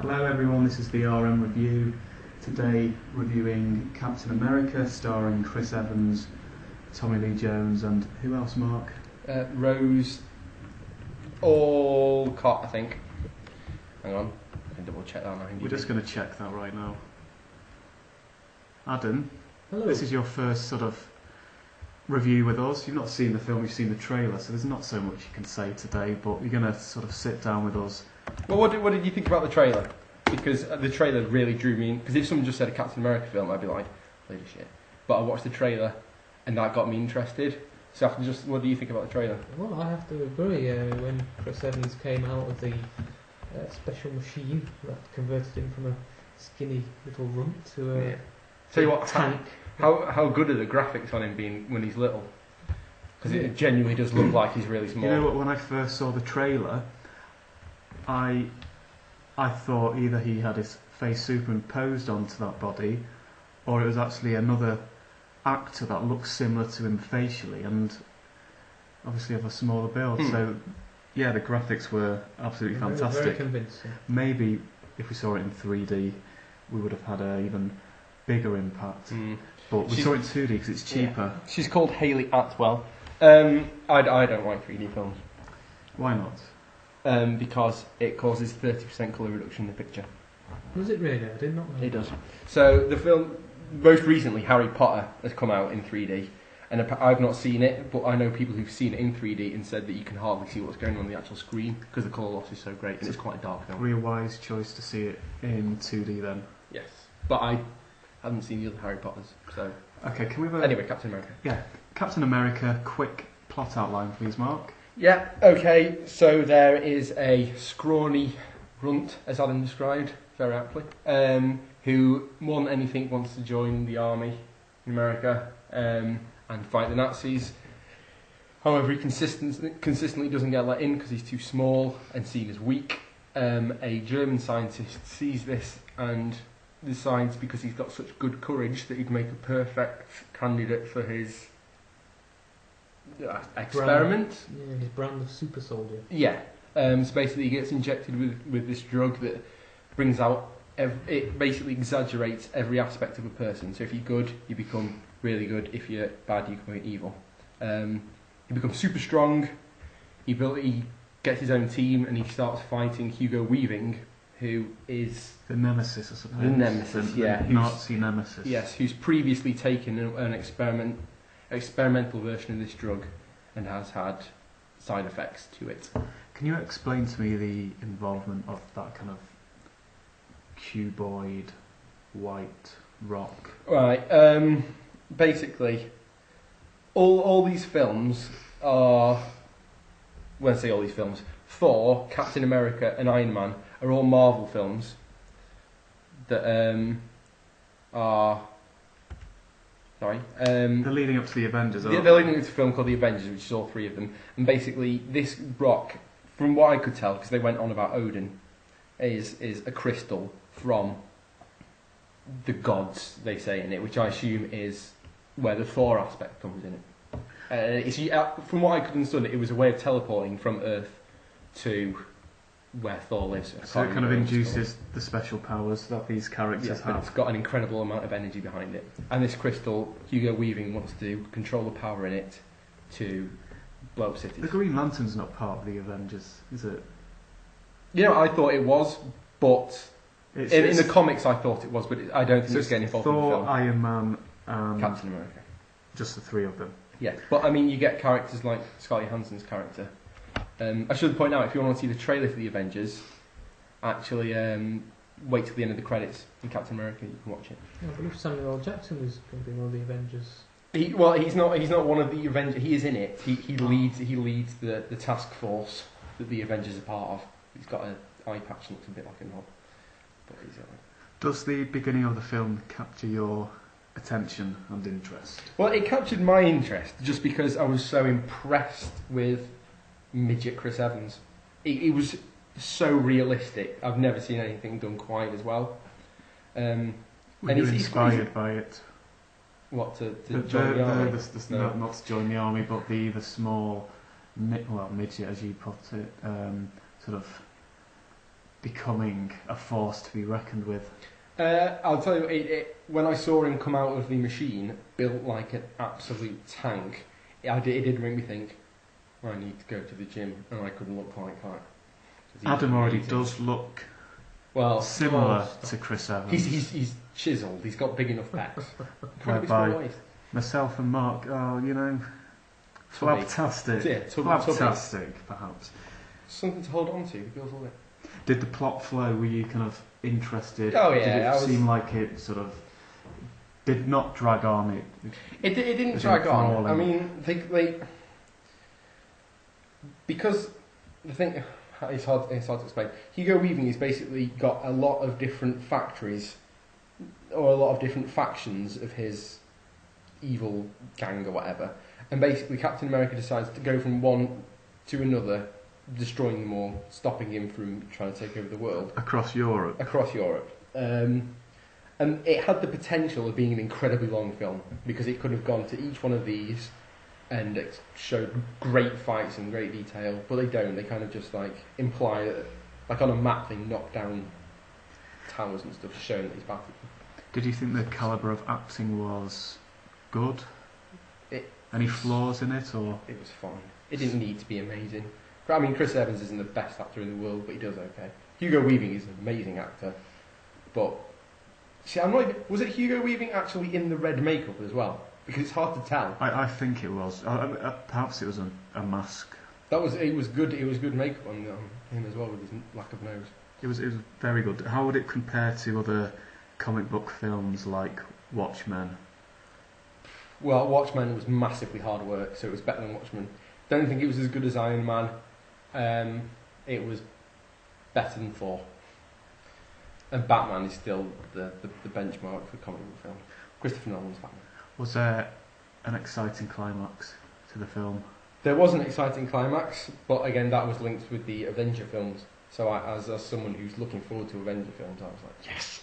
Hello everyone, this is the RM Review. Today reviewing Captain America, starring Chris Evans, Tommy Lee Jones, and who else, Mark? Rose Olcott, I think. Hang on, I can double check that now. We're just going to check that right now. Adam, Hello. This is your first sort of review with us. You've not seen the film, you've seen the trailer, so there's not so much you can say today, but you're going to sort of sit down with us. Well, what did you think about the trailer? Because the trailer really drew me in. Because if someone just said a Captain America film, I'd be like, "Holy shit!" But I watched the trailer, and that got me interested. So after what do you think about the trailer? Well, I have to agree. When Chris Evans came out of the special machine that converted him from a skinny little runt to a Tell you what, tank. How good are the graphics on him being when he's little? Because it genuinely does look like he's really small. You know what, when I first saw the trailer, I thought either he had his face superimposed onto that body, or it was actually another actor that looks similar to him facially, and obviously of a smaller build. So, yeah, the graphics were absolutely fantastic. Very convincing. Maybe if we saw it in 3D, we would have had an even bigger impact. But we saw it in 2D because it's cheaper. Yeah. She's called Hayley Atwell. I don't like 3D films. Why not? Because it causes 30% colour reduction in the picture. Was it really? I did not know. It does. So the film, most recently, Harry Potter has come out in 3D, and I've not seen it, but I know people who've seen it in 3D and said that you can hardly see what's going on the actual screen because the colour loss is so great, and it's quite a dark film. Real wise choice to see it in 2D then. Yes, but I haven't seen the other Harry Potters, so... Okay, can we have a... Anyway, Captain America. Yeah, Captain America, quick plot outline please, Mark. Yeah, okay, so there is a scrawny runt, as Adam described very aptly, who more than anything wants to join the army in America and fight the Nazis. However, he consistently doesn't get let in because he's too small and seen as weak. A German scientist sees this and decides, because he's got such good courage, that he'd make a perfect candidate for his experiment. His brand of super soldier. Yeah. So basically, he gets injected with this drug that brings out. It basically exaggerates every aspect of a person. So if you're good, you become really good. If you're bad, you become evil. He becomes super strong. He gets his own team, and he starts fighting Hugo Weaving, who is the nemesis, I suppose. The nemesis, the Nazi nemesis. Yes, who's previously taken an experimental version of this drug and has had side effects to it. Can you explain to me the involvement of that kind of cuboid white rock? Right. Basically, all these films are. When I say all these films, Thor, Captain America, and Iron Man are all Marvel films that are. Sorry. They're leading up to the Avengers, aren't they? They're leading up to a film called The Avengers, which is all three of them. And basically, this rock, from what I could tell, because they went on about Odin, is a crystal from the gods, they say in it, which I assume is where the Thor aspect comes in it. From what I could understand, it was a way of teleporting from Earth to where Thor lives. So it kind of induces the special powers that these characters have. But it's got an incredible amount of energy behind it. And this crystal, Hugo Weaving wants to control the power in it to blow up cities. The Green Lantern's not part of the Avengers, is it? You know, I thought it was, but in the comics I thought it was, but I don't think it's getting involved in the film. Thor, Iron Man, and Captain America. Just the three of them. Yeah, but I mean, you get characters like Scarlett Johansson's character. I should point out, if you want to see the trailer for the Avengers, actually wait till the end of the credits in Captain America. You can watch it. Yeah, I believe Samuel L. Jackson was going to be one of the Avengers. He's not one of the Avengers. He is in it. He leads the task force that the Avengers are part of. He's got an eye patch and looks a bit like a knob. But he's Does the beginning of the film capture your attention and interest? Well, it captured my interest just because I was so impressed with midget Chris Evans. It was so realistic. I've never seen anything done quite as well. Were you inspired by it? What, to join the army? No. Not to join the army, but the small, midget, as you put it, sort of becoming a force to be reckoned with. I'll tell you, when I saw him come out of the machine, built like an absolute tank, it did make me think, I need to go to the gym, and I couldn't look like that. Adam already does look similar to Chris Evans. He's chiseled, he's got big enough pecs. Whereby myself and Mark are, flabtastic. Yeah, flabtastic, perhaps. Something to hold on to, the girls love it. Did the plot flow? Were you kind of interested? Oh yeah, Did it seem like it sort of did not drag on? It didn't drag on. I mean, they because the thing it's hard to explain. Hugo Weaving has basically got a lot of different factories or a lot of different factions of his evil gang or whatever, and basically Captain America decides to go from one to another, destroying them all, stopping him from trying to take over the world. Across Europe. And it had the potential of being an incredibly long film, because it could have gone to each one of these and it showed great fights in great detail, but they don't. They kind of just imply that, on a map, they knock down towers and stuff, showing that he's battled. Did you think the calibre of acting was good? Any flaws in it, or? It was fine. It didn't need to be amazing. I mean, Chris Evans isn't the best actor in the world, but he does okay. Hugo Weaving is an amazing actor, but was it Hugo Weaving actually in the red makeup as well? Because it's hard to tell. I think it was. Perhaps it was a mask. It was good. It was good makeup on him as well, with his lack of nose. It was very good. How would it compare to other comic book films like Watchmen? Well, Watchmen was massively hard work, so it was better than Watchmen. Don't think it was as good as Iron Man. It was better than Thor. And Batman is still the benchmark for comic book film. Christopher Nolan's Batman. Was there an exciting climax to the film? There was an exciting climax, but again, that was linked with the Avenger films. So as someone who's looking forward to Avenger films, I was like, yes.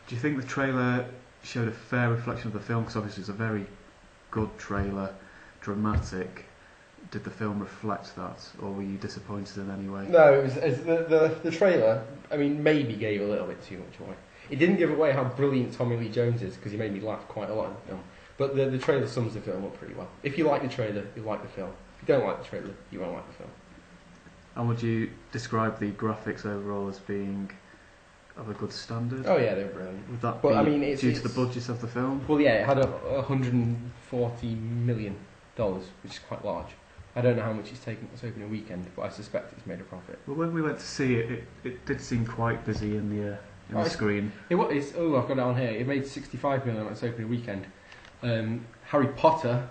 Do you think the trailer showed a fair reflection of the film? Because obviously it's a very good trailer, dramatic. Did the film reflect that, or were you disappointed in any way? No, it was the trailer. I mean, maybe gave a little bit too much away. It didn't give away how brilliant Tommy Lee Jones is, because he made me laugh quite a lot in the film. But the trailer sums the film up pretty well. If you like the trailer, you'll like the film. If you don't like the trailer, you won't like the film. And would you describe the graphics overall as being of a good standard? Oh yeah, they were brilliant. Would that be due to the budget of the film? Well, yeah, it had $140 million, which is quite large. I don't know how much it's taken its opening weekend, but I suspect it's made a profit. Well, when we went to see it, it did seem quite busy in the screen. I've got it on here. It made $65 million on its opening weekend. Harry Potter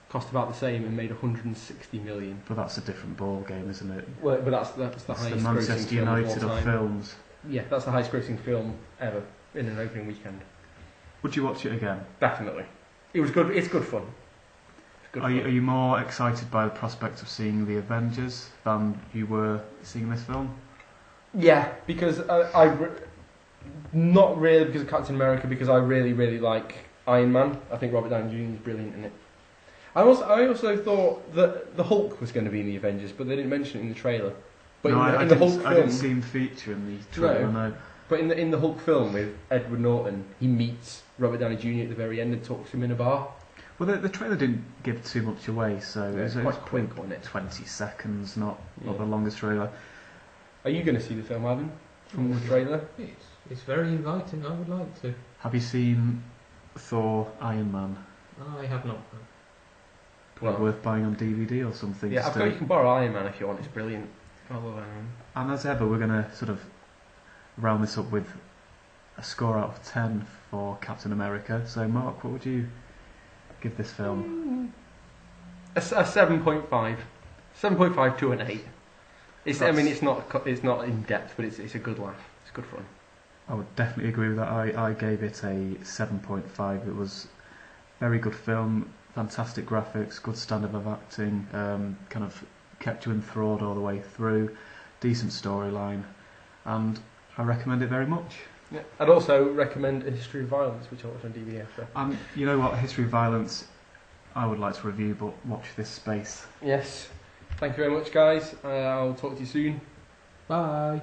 cost about the same and made $160 million. But that's a different ball game, isn't it? Well, but that's the highest the Manchester United of films. Yeah, that's the highest grossing film ever in an opening weekend. Would you watch it again? Definitely. It was good. It's good fun. Are you more excited by the prospect of seeing the Avengers than you were seeing this film? Yeah, because not really because of Captain America, because I really, really like Iron Man. I think Robert Downey Jr. is brilliant in it. I also thought that the Hulk was going to be in the Avengers, but they didn't mention it in the trailer. But I didn't see him feature in the trailer. No. But in the Hulk film with Edward Norton, he meets Robert Downey Jr. at the very end and talks to him in a bar. Well, the trailer didn't give too much away, so it was quite quick, wasn't it? 20 seconds, not the longest trailer. Are you going to see the film, Adam, from the trailer? It's very inviting. I would like to. Have you seen Thor: Iron Man? I have not. Probably worth buying on DVD or something. Yeah, you can borrow Iron Man if you want. It's brilliant. I love Iron Man. And as ever, we're going to sort of round this up with a score out of 10 for Captain America. So, Mark, what would you give this film? A 7.5. 7.5 to an 8. It's not in depth, but it's a good laugh. It's good fun. I would definitely agree with that. I gave it a 7.5. It was a very good film, fantastic graphics, good standard of acting, kind of kept you enthralled all the way through, decent storyline, and I recommend it very much. Yeah, I'd also recommend A History of Violence, which I watched on DVD after. And you know what, History of Violence, I would like to review, but watch this space. Yes. Thank you very much, guys. I'll talk to you soon. Bye.